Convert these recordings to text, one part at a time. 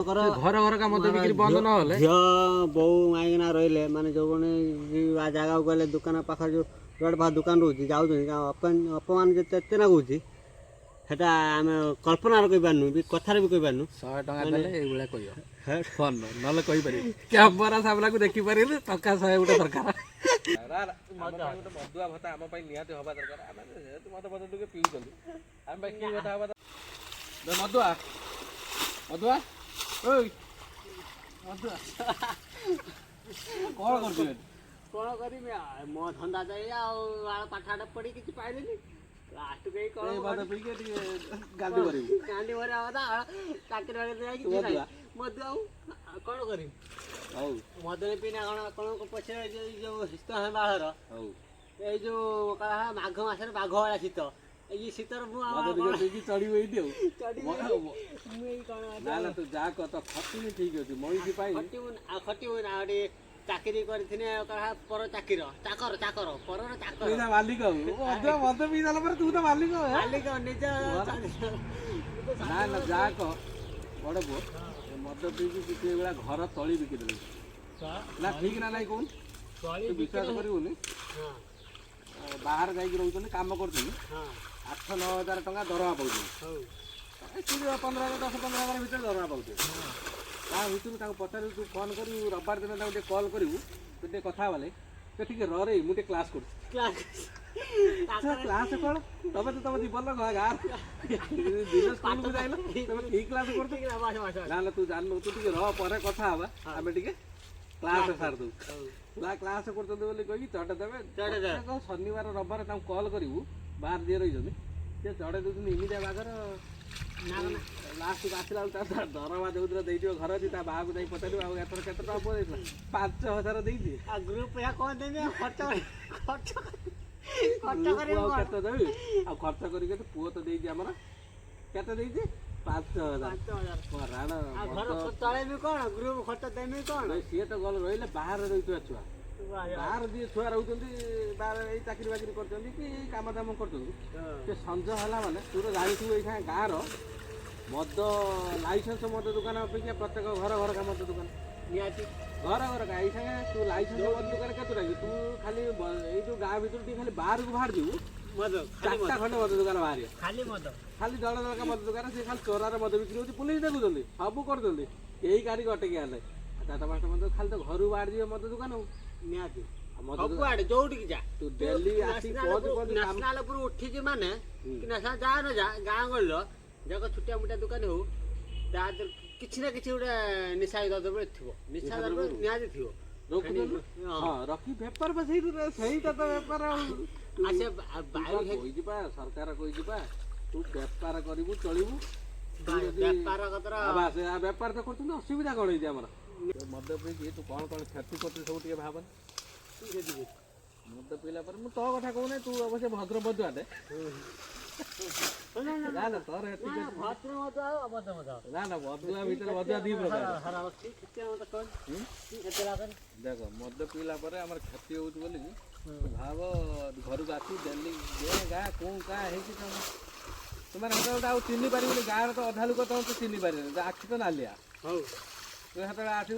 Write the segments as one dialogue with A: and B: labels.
A: घर घर का मद बिक्री बंद न होले
B: झियो बो माइना रहिले माने जो जगह गले दुकान पाख जो रोड पाख दुकान रोची जाऊँ अपमान जिते ना कौच सेटा आम कल्पना कही पार्नु कथार भी कही पार्नु
A: 100 टका देले एगुला कहियो फोन नले कहि पारि कैमरा सामना को देखि पारि टका 100 उठा दरकार मदुआ भत्ता आम पई नियाते होबा दरकार आमे तू मत बद टके पिउ चली आम पई की भत्ता होबा मदुआ मदुआ ओय मदुआ
B: कौन करी मो धंदा जाए पाठाटा पढ़ी किसी पाइले लास्ट कहीं कौन
A: बात पी के गांधी भरी
B: गांधी भरी आवा चाकरी बाकरी मधु आऊ कौन करी मधुरे पिना कौन को पछे जो शीत है बाहर ए जो माघ मास बाघ वाला शीत ये शीतर
A: चढ़ी हुई ना तू जा कह तो खटी ठीक अच्छे मईसी
B: खटी ना चाकरी करथिने पर चाकीर चाकर चाकर पर चाकर
A: पैसा मालिक मद मद पी साला पर तू तो मालिक
B: मालिक निज
A: ना ना जा कह बड़ पुओ मद पीकी किसी बेला घर तली बिकी देले ना ठीक ना नहीं कौन तू विश्वास करिवनी बाहर जाई रहउछन काम करछन 8-9 हजार टका दरवा पाउछन 15-10-15 भीतर दरवा पाउछन ता भीतर पचार तू फोन कर रविवार दिन कल करू तो कथा बोले तो ठीक रे मुझे क्लास कर क्लास कौन तब तो तुम जीवन गाँव दिन स्कूल को जाइल तुम ठीक क्लास कर तू जान तू टे रे कथा आम टे क्लास सार दू क्लास कर चढ़े देवे शनिवार रविवार कल करू बाहर जी रही चढ़े दूसरी इमिडिया बागर लास्ट को आसला दरमा जो घर अच्छी बाहर को पचार एथर के 5,000 देती
B: ग्रुप कौन देवी खर्च
A: देवी आ खर्च करके पुओ तो देती आमर के 5,000 राण
B: तले भी कौन ग्रुप खर्च देवी कौन
A: सी तो गल रही बाहर रही छुआ बाहर जी छुआ रोचे बाहर चाकरी बाकरी कर कम दाम कर संज है माने तू तो जानी ये गाँव मद लाइसेंस मद दुकान अपेक्षा प्रत्येक घर घर का मद दुकान
B: निहाती
A: घर घर का ये तू लाइसेंस मद दुकान केतटा कि तू खाली ये गाँव भर खाली बाहर को बाहर जीव
B: मद
A: 4टा खंड मद दुकान बाहर
B: खाली मद खाली
A: दल दल का मद दुकान से खाली चोरार मद बिक्री होती पुलिस देखुं सब कर यही गाड़ी अटकी आने चार 5टा मद खाली तो घर बाहर जी मद दुकान हो
B: निहाती जोड़ी जा तू
A: डेली
B: नेशनल ऊपर उठी माने नेशनल जा न जा गाँ गल जगह छुटिया मुटिया दुकान हो किसी ना किसी गोटे निशा द्रव्य थी निशा द्रव्य निहाती थी
A: रखी बेपार सही तो बेपार सरकार कही तू बेपार करू चलू बेपार तो कर असुविधा कौन है मद पी तू कौन कौन क्षति कर सब भावन मद पीला पर तो कथा कहूना तू अवश्य भद्र बदुआटे ना ना तोर ना ना बदुआ भीतर बदुआ दी प्रकार देख मद पीला पर आम क्षति हो बोली भाव घर को आसी डेली गाँ कौन क्या तुम चिन्ह पार गाँव तो अधा लोक तुम तो चिन्ह पारे आखि तो नालिया तू से आसू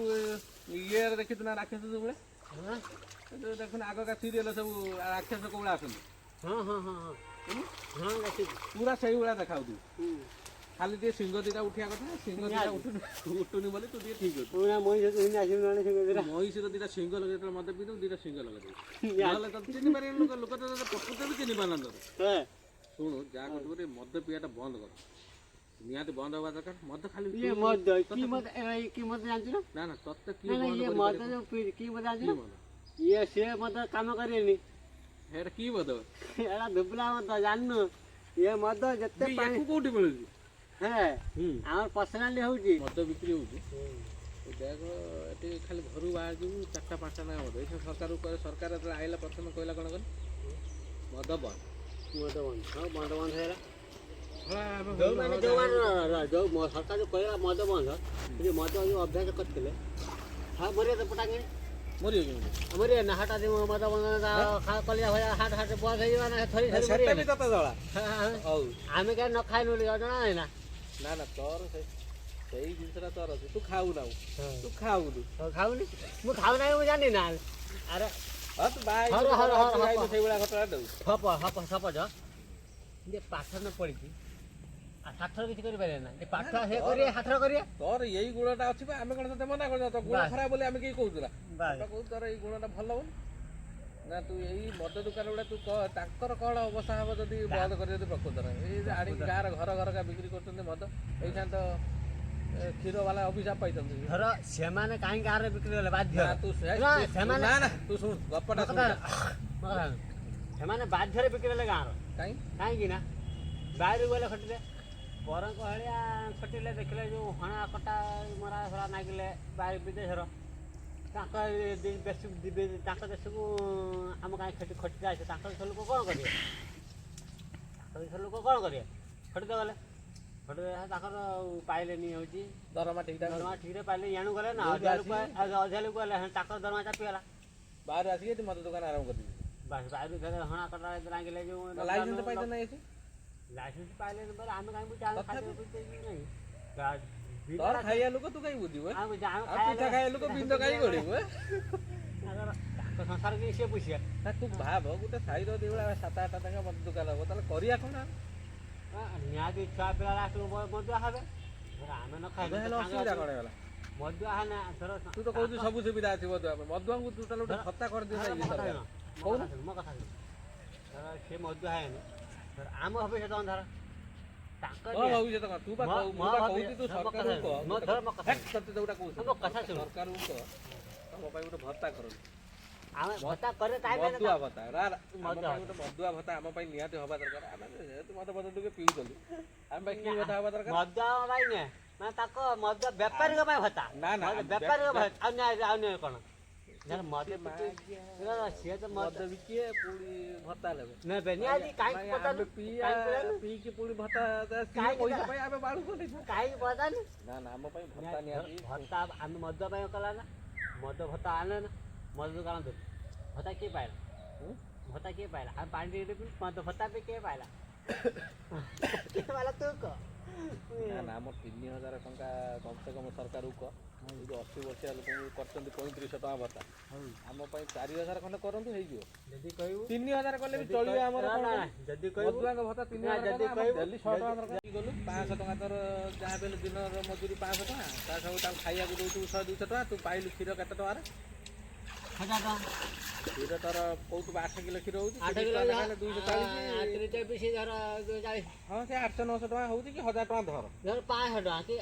A: ये देखी ना राक्षस सब बड़े देखुन आग का सीरियल सब राक्षस कौन आसती पूरा सही भाया देखा खाली टे सिंह दीटा उठा कथा सिंह दीटा उठुनी बोली तू ठीक अच्छे महिषर दीटा सिंह लगे मत पी दीटा सिंह लगे चिन्ह पारे लोक तो प्रकृत भी चिन्ह पार शुणु जहाँ कर मद पीटा बंद कर निहाती बंद हवा दरकार मद खाली ना ना तत्ते
B: ये से मद काम करेनी
A: हेर की मद
B: एड़ा दुबला मद जाननु ये मद जत्ते
A: पानी कोठी मिलुची
B: है आम पर्सनाली होउची
A: मद बिक्री होउची देख एटी खाली घर बाहर जीव 4टा 5टा ना मद सरकार आइला प्रथम कहला कौन कौन मद बंद बंद है जो सरकार जो कहला मद बंद मद जो अभ्यास करते मरिया पटांगे मरी हाटा मद बंद कलिया भया हाट हाट बंद हो आम क्या न खाई जना है ना ना तोर ସେଇ ଜିନିଷଟା ତୋର ଅଛି ତୁ ଖାଉନା ତୁ ଖାଉନୁ
B: ଖାଉନି ମୁଁ ଖାଉ ନାହିଁ ମୁଁ ଜାଣିନି ନା ଆରେ
A: ହଁ ତୁ ବାହା ସେଇଭଳିଆ ଘଟଣା ଦଉ
B: ସପୋଜ ଯେ ପାଠ ନ ପଢିଛି ଆଉ ଷାଠର କିଛି କରିପାରିବେ ନା ଯେ ପାଠ ସେ କରିବେ ଷାଠର କରିବେ
A: ତୋର ଏଇ ଗୁଣଟା ଅଛି ବା ଆମେ କଣ ତତେ ମନା କରୁଛୁ ତୋ ଗୁଣ ଖରାପ ବୋଲି ଆମେ କେହି କହୁଛୁ ନା କହୁଛୁ ତୋର ଏଇ ଗୁଣଟା ଭଲ ବୋଲି ନା ତୁ ଏଇ ମଦ ଦୋକାନ ଗୁଡ଼ା ତୁ କହ ତାଙ୍କର କ'ଣ ଅବସ୍ଥା ହେବ ଯଦି ବନ୍ଦ କରିବେ ଯଦି ପ୍ରକୃତରେ ଏଇ ଆଣିକି ଗାଁର ଘର ଘରକା ବିକ୍ରି କରୁଛନ୍ତି ମଦ ଏଇখান ତ କ୍ଷୀର ବାଲା ଅଭିଶାପ ପାଇଛନ୍ତି
B: ଧର ସେମାନେ କାହିଁକି ଗାଁରେ ବିକ୍ରି କଲେ ବାଧ୍ୟ
A: ସେମାନେ ନା ତୁ ଶୁଣ ଗପଟା
B: ସେମାନେ ବାଧ୍ୟରେ ବିକ୍ରି କଲେ ଗାଁର କାହିଁକି ନା ବାହାରୁ ଗଲେ ଖଟିଲେ ପରଙ୍କ ଭଳିଆ ଖଟିଲେ ଦେଖିଲେ ଯେଉଁ ହଣା କଟା ମରା ଧରା ନାଗିଲେ ବିଦେଶର ତାଙ୍କ ତାଙ୍କ ଦେଶକୁ ଆମ କାହିଁ ଖଟି ଯାଇছে ତାଙ୍କ ଦେଶ ଲୋକ କ'ଣ କରିବେ ତାଙ୍କ ଦେଶ ଲୋକ କ'ଣ କରିବେ ଖଟି ତ ଗଲେ ଖଟି ତାଙ୍କର ପାଇଲେନି ହେଉଛି
A: ଦରମା
B: ଠିକରେ ପାଇଲେ ଏଣୁ ଗଲେ ନା ଅଧିକା ଲୋକ ଗଲେ ତାଙ୍କର ଦରମା ଚାପିଗଲା
A: ବାହାରୁ ଆସିକି ଏଠି ମଦ ଦୋକାନ ଆରମ୍ଭ କରିଦେବି
B: ବାସ୍ ବାହାରୁ ହଣା କଟା ଲାଗିଲେ ଯେଉଁ
A: ଲାଇସେନ୍ସ ପାଇଛ ନା ଏଠି
B: ଲାଇସେନ୍ସ ପାଇଲେନି ପରେ ଆମେ କାହିଁକି ନାହିଁ
A: ତୋର ଖାଇବା ଲୋକ ତୁ କାହିଁ ବୁଝିବୁ ପିଠା ଖାଇବା ଲୋକ ବିନ୍ଦ କାହିଁ ଗଳିବୁ
B: ତାଙ୍କ ସଂସାର କି ସିଏ ପୁଷିବା
A: ତୁ ଭାବ ଗୋଟେ ସାହିର ଦିଭଳିଆ 7-8 ଟଙ୍କା ମଦ ଦୋକାନ ହବ ତାହେଲେ କରିବା କ'ଣ
B: ନିହାତି ଛୁଆ ପିଲା ଲାଷ୍ଟକୁ ମଦୁଆ ହେବେ ଆମେ ନ ଖାଇଲେ
A: ଅସୁବିଧା କ'ଣ ହେଇଗଲା
B: ମଦୁଆ ହେଲେ ଧର
A: ତୁ ତ କହୁଛୁ ସବୁ ସୁବିଧା ଅଛି ମଦୁଆ ପାଇଁ ମଦୁଆଙ୍କୁ ତୁ ତାହେଲେ ଗୋଟେ ଭତ୍ତା କରିଦିଅ
B: ମୋ କଥା ଧର ସେ ମଦୁଆ ହେନି ଆମ ଭବିଷ୍ୟତ ଧର ତାଙ୍କ
A: ଭବିଷ୍ୟତ କ'ଣ ତୁ ବା କହୁଛୁ ତୁ ସରକାରଙ୍କୁ କହ ସରକାରଙ୍କୁ କହ ତମ ପାଇଁ ଗୋଟେ ଭତ୍ତା କରନ୍ତୁ
B: ଆମେ ଭତ୍ତା କରେ
A: ମଦୁଆ ଭତ୍ତା ଗୋଟେ ମଦୁଆ ଭତ୍ତା ଆମ ପାଇଁ ନିହାତି ହବା ଦରକାର ଆମେ ଯେହେତୁ ମଦ ଟିକେ ପିଉଛନ୍ତି ଆମ ପାଇଁ କି ଭତ୍ତା ହବା ଦରକାର
B: ମଦୁଆ ପାଇଁ ନୁହେଁ ମାନେ ତାଙ୍କ ମଦୁଆ ବେପାରୀଙ୍କ ପାଇଁ ଭତ୍ତା
A: ନା
B: ବେପାରୀଙ୍କ ଆଉ ନୁହେଁ କ'ଣ ସିଏ ତ
A: ମଦ ବିକିଏ ପୁଣି ଭତ୍ତା
B: ନେବେ ନିହାତି କାହିଁକି
A: ପିଇକି ପୁଣି ଭତ୍ତା ପଇସା ପାଇଁ ଆମେ ବାଳୁଛନ୍ତି
B: କାହିଁକି ପଚାରୁନି
A: ନା ଆମ ପାଇଁ ଭତ୍ତା ନିହାତି
B: ଭତ୍ତା ଆମେ ମଦ ପାଇଁ କଲା ନା ମଦ ଭତ୍ତା ଆଣେ ନା ମଦ ଦୋକାନ ଦେବୁ ଭତ୍ତା କିଏ ପାଇଲା ଆମେ ପାଣି ଟିକେ ଦେବୁ ମଦ ଭତ୍ତା ବି କିଏ ପାଇଲା ତୁ କହ
A: ନା ଆମର 3000 ଟଙ୍କା କମସେ କମ ସରକାରକୁ କହ ଏଇ ଯେଉଁ 80 ବର୍ଷିଆ ଲୋକଙ୍କୁ କରିଛନ୍ତି 3500 ଟଙ୍କା ଭତ୍ତା ଆମ ପାଇଁ 4000 ଖଣ୍ଡେ କରନ୍ତୁ ହେଇଯିବ
B: ଯଦି କହିବୁ
A: 3000 କଲେ ବି ଚଳିବ ଆମର
B: ଯଦି କହିବୁ
A: ଭତ୍ତା 3000 ଡେଲି 100 ଟଙ୍କା ଦରକାର ଗଲୁ 500 ଟଙ୍କା ତୋର ଯାହା ବି ହେଲେ ଦିନର ମଜୁରୀ 500 ଟଙ୍କା ତା ସବୁ ତାକୁ ଖାଇବାକୁ ଦେଉଥିବୁ 100-200 ଟଙ୍କା ତୁ ପାଇଲୁ କ୍ଷୀର କେତେ ଟଙ୍କାରେ
B: 1000 ଟଙ୍କା
A: କ୍ଷୀର ତୋର କହୁଥିବୁ 8 କିଲୋ କ୍ଷୀର ହେଉଛି
B: 8 କିଲୋ
A: 240 ହଁ ସେ 800-900 ଟଙ୍କା ହେଉଛି କି 1000 ଟଙ୍କା ଧର
B: 500 ଟଙ୍କା କି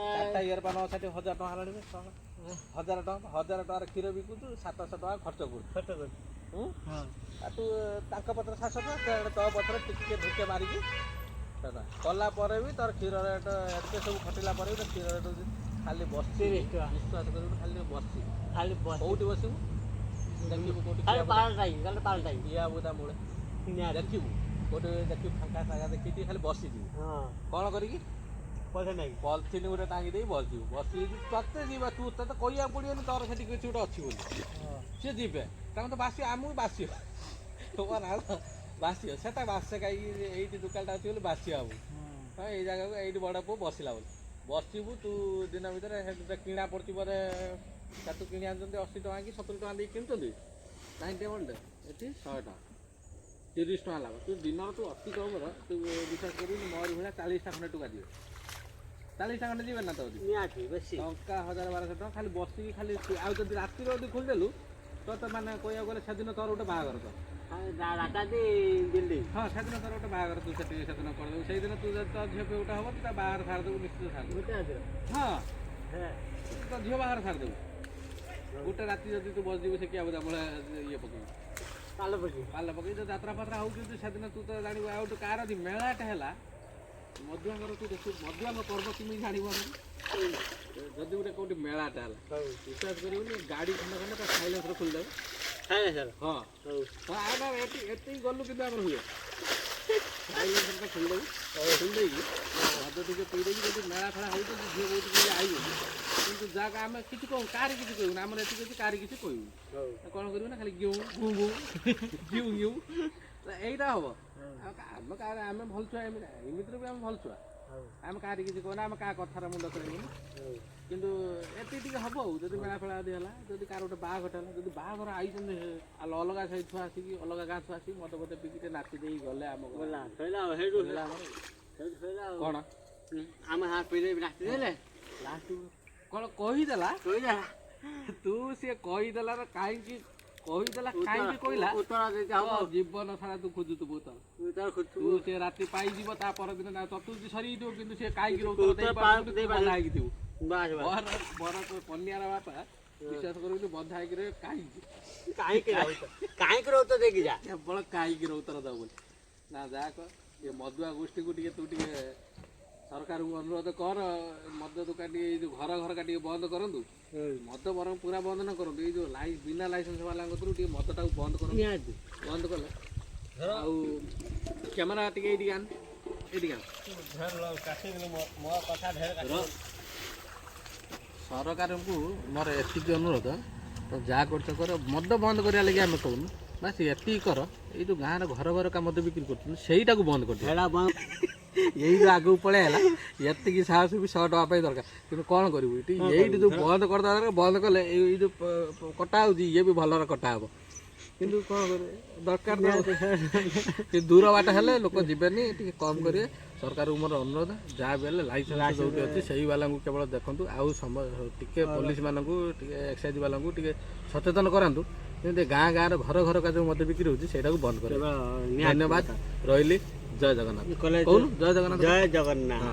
A: 4ଟା ଇୟର ପା 960 1000 ଟଙ୍କା ହେଲାଣି 1000 ଟଙ୍କାର କ୍ଷୀର ବିକୁଛୁ 700 ଟଙ୍କା ଖର୍ଚ୍ଚ କରୁଛୁ ତୁ ତାଙ୍କ ପତ୍ର 700 ଟଙ୍କା ତୋ ପତ୍ର ଟିକେ ଢୁକେ ମାରିକି କଲା ପରେ ବି ତୋର କ୍ଷୀର ରେଟ୍ ଏତେ ସବୁ ଖଟିଲା ପରେ ବି ତୋ କ୍ଷୀର ରେଟ୍ ହେଉଛି ଖାଲି ବସି ବିଶ୍ୱାସ କରିବୁ ଖାଲି କୋଉଠି ବସିବୁ ଦେଖିବୁ କୋଉଠି ଇଆ ବୁଦା ମୂଳେ ଦେଖିବୁ କୋଉଠି ଦେଖିବୁ ଫାଙ୍କା ଜାଗା ଦେଖିକି ଖାଲି ବସିଯିବୁ କ'ଣ କରିକି ପଲିଥିନ୍ ଗୋଟେ ଟାଙ୍ଗି ଦେଇ ବସିଯିବୁ ତତେ ଯିବା ତତେ କହିବାକୁ ପଡ଼ିବନି ତୋର ସେଠି କିଛି ଗୋଟେ ଅଛି ବୋଲି ସିଏ ଯିବେ ତାଙ୍କୁ ତ ବାସିବ ଆମକୁ ବାସିବ ସେଟା ବାସେ କାହିଁକି ଏଇଠି ଦୋକାନଟା ଅଛି ବୋଲି ବାସିବ ଆମକୁ ହଁ ଏଇ ଜାଗାକୁ ଏଇଠି ବଡ଼ ପୁଅ ବସିଲା ବୋଲି ବସିବୁ ତୁ ଦିନ ଭିତରେ ସେଠି କିଣା ପଡ଼ୁଛି ପରେ ତାକୁ କିଣି ଆଣୁଛନ୍ତି 80 ଟଙ୍କା କି 70 ଟଙ୍କା ଦେଇକି କିଣୁଛନ୍ତି 90 ଏଠି 100 ଟଙ୍କା 30 ଟଙ୍କା ଲାଭ ତୁ ଦିନର ତୁ ଅତି କମର ତୁ ବିଶ୍ୱାସ କରିବୁନି ମୋରି ଭଳିଆ 40ଟା ଖଣ୍ଡେ ଟଙ୍କା ଯିବେ 40ଟା ଖଣ୍ଡେ ଯିବେ ନା ତ ଟଙ୍କା 1000-1200 ଟଙ୍କା ଖାଲି ବସିକି ଖାଲି ଆଉ ଯଦି ରାତିରେ ଯଦି ଖୋଲିଦେଲୁ ତୋତେ ମାନେ କହିବାକୁ ଗଲେ ସେଦିନ ତୋର ଗୋଟେ ବାହାଘର ତ
B: ହଁ ସେଦିନ
A: ତୋର ଗୋଟେ ବାହାଘର ତୁ ସେଦିନ କରିଦେବୁ ସେଇଦିନ ତୁ ଯଦି ତୋ ଝିଅ ଗୋଟେ ହବ ତୁ ତା ବାହାଘର ଛାଡ଼ିଦେବୁ ନିଶ୍ଚିତ ଛାଡ଼ିଦେବୁ ହଁ ତୋ ଝିଅ ବାହାଘର ଛାଡ଼ିଦେବୁ ଗୋଟେ ରାତି ଯଦି ତୁ ବସିଯିବୁ ସେ କିଆ ବୁଦା ମୂଳେ ଇଏ ପକେଇବୁ ପାଲ ପକେଇ ତ ଯାତ୍ରା ଫାତ୍ରା ହେଉଛି ସେଦିନ ତୁ ତ ଜାଣିବୁ ଆଉ ଗୋଟେ କାହାର ଯଦି ମେଳାଟା ହେଲା ମଦୁଆଙ୍କର ତୁ ଦେଖିବୁ ମଦୁଆଙ୍କ ପର୍ବ କେମିତି ଜାଣିବୁ ଆମେ ଯଦି ଗୋଟେ କେଉଁଠି ମେଳାଟା ହେଲା ବିଶ୍ୱାସ କରିବୁନି ଗାଡ଼ି ଖଣ୍ଡେ ତା ସାଇଲେନ୍ସର ଖୋଲିଦେବୁ ହଁ ଏତିକି ଗଲୁ କିନ୍ତୁ ଆମର ହୁଏ ସାଇଲେନ୍ସରଟା ଖୋଲିଦେବୁ ଖୋଲିଦେଇକି ମଦ ଟିକେ ପିଇ ଦେଇକି ଯଦି ମେଳା ଫେଳା ହେଉଛି ଝିଅ ବହୁତ ଟିକେ ଆଇବୁ କିନ୍ତୁ ଯାକ ଆମେ କିଛି କହୁ କାହାରି କିଛି କହିବୁନି ଆମର ଏତିକି ଅଛି କାହାରି କିଛି କହିବୁ କ'ଣ କରିବୁ ନା ଖାଲି ଘିଉ ଘିଉ ଘିଉ এইটা হব ଆମେ ଭଲ ଛୁଆ ଏମିତିରେ ବି ଆମେ ଭଲ ଛୁଆ ଆମେ କାହାରି କିଛି କହୁନା ଆମେ କାହା କଥାରେ ମୁଣ୍ଡ ଖେଳିବୁନି କିନ୍ତୁ ଏତିକି ଟିକେ ହବ ଆଉ ଯଦି ମେଳା ଫେଳା ଯଦି ହେଲା ଯଦି କାହାର ଗୋଟେ ବାହାଘର ହେଲା ଯଦି ବାହାଘର ଆଇଛନ୍ତି ଅଲଗା ସାହି ଛୁଆ ଆସିକି ଅଲଗା ଗାଁ ଛୁଆ ଆସିକି ମଦ ଫଦ ପିଇକି ଟିକେ ନାଚି ଦେଇ ଗଲେ ଆମ କଣ
B: ଆମେ ହାତ ପିଇଲେ ନାଚି ଦେଲେ
A: କଣ କହିଦେଲା ତୁ ସିଏ କହିଦେଲା କାହିଁକି କହିଦେଲା କାହିଁକି କହିଲା ଜୀବନ ସାରା ତୁ ଖୋଜୁଥିବୁ ତୁ ସେ ରାତି ପାଇଯିବ ତା ପରଦିନ ଚତୁର୍ଥୀ ସରିଯିବ କିନ୍ତୁ ସେ କାହିଁକି ହେଇକି ଥିବୁ କନ୍ୟାର ବାପା ବିଶ୍ୱାସ କରିବୁନି ବନ୍ଧା ହେଇକି ରହିବେ
B: କାହିଁକି ରହୁଛ ଦେଖି ଯା
A: କେବଳ କାହିଁକି ରହୁତର ଦବ ବୋଲି ନା ଯାହା କହ ଏ ମଦୁଆ ଗୋଷ୍ଠୀକୁ ଟିକେ ତୁ ଟିକେ ସରକାରଙ୍କୁ ଅନୁରୋଧ କର ମଦ ଦୋକାନ ଟିକେ ଏଇ ଯୋଉ ଘର ଘରକା ଟିକେ ବନ୍ଦ କରନ୍ତୁ ମଦ ବରଂ ପୁରା ବନ୍ଦ ନ କରନ୍ତୁ ଏଇ ଯୋଉ ବିନା ଲାଇସେନ୍ସ ବାଲାଙ୍କ କତରୁ ଟିକେ ମଦଟାକୁ ବନ୍ଦ କରନ୍ତୁ ବନ୍ଦ କଲେ ଆଉ କ୍ୟାମେରା ଟିକେ ଏଇଠିକି ଆଣ ଏଇଠିକି ଆଣ ସରକାରଙ୍କୁ ମୋର ଏତିକି ଅନୁରୋଧ ତ ଯାହା କରୁଛ କର ମଦ ବନ୍ଦ କରିବା ଲାଗି ଆମେ କହୁନୁ ବାସ୍ ଏତିକି କର ଏଇ ଯୋଉ ଗାଁରେ ଘର ଘରକା ମଦ ବିକ୍ରି କରୁଛନ୍ତି ସେଇଟାକୁ ବନ୍ଦ କରିଦିଅ ଏଇ ଯୋଉ ଆଗକୁ ପଳେଇ ହେଲା ଏତିକି ସାହସ ବି 100 ଟଙ୍କା ପାଇଁ ଦରକାର କିନ୍ତୁ କ'ଣ କରିବୁ ଏଠି ଏଇଠି ଯୋଉ ବନ୍ଦ କରିଦେବା ଦରକାର ବନ୍ଦ କଲେ ଏଇ ଯୋଉ କଟା ହେଉଛି ଇଏ ବି ଭଲରେ କଟା ହେବ କିନ୍ତୁ କ'ଣ କରିବେ ଦରକାର ଦୂର ବାଟ ହେଲେ ଲୋକ ଯିବେନି ଟିକେ କମ୍ କରିବେ ସରକାରଙ୍କୁ ମୋର ଅନୁରୋଧ ଯାହା ବି ହେଲେ ଲାଇସେନ୍ସ ଯେଉଁଠି ଅଛି ସେଇ ବାଲାଙ୍କୁ କେବଳ ଦେଖନ୍ତୁ ଆଉ ଟିକେ ପୋଲିସ ମାନଙ୍କୁ ଟିକେ ଏକ୍ସାଇଜ ବାଲାଙ୍କୁ ଟିକେ ସଚେତନ କରାନ୍ତୁ ଯେମିତି ଗାଁ ଗାଁରେ ଘର ଘରକା ଯେଉଁ ମଦ ବିକ୍ରି ହେଉଛି ସେଇଟାକୁ ବନ୍ଦ କରିବେ ଧନ୍ୟବାଦ ରହିଲି ଜୟ ଜଗନ୍ନାଥ କହୁନୁ ଜୟ ଜଗନ୍ନାଥ
B: ଜୟ ଜଗନ୍ନାଥ।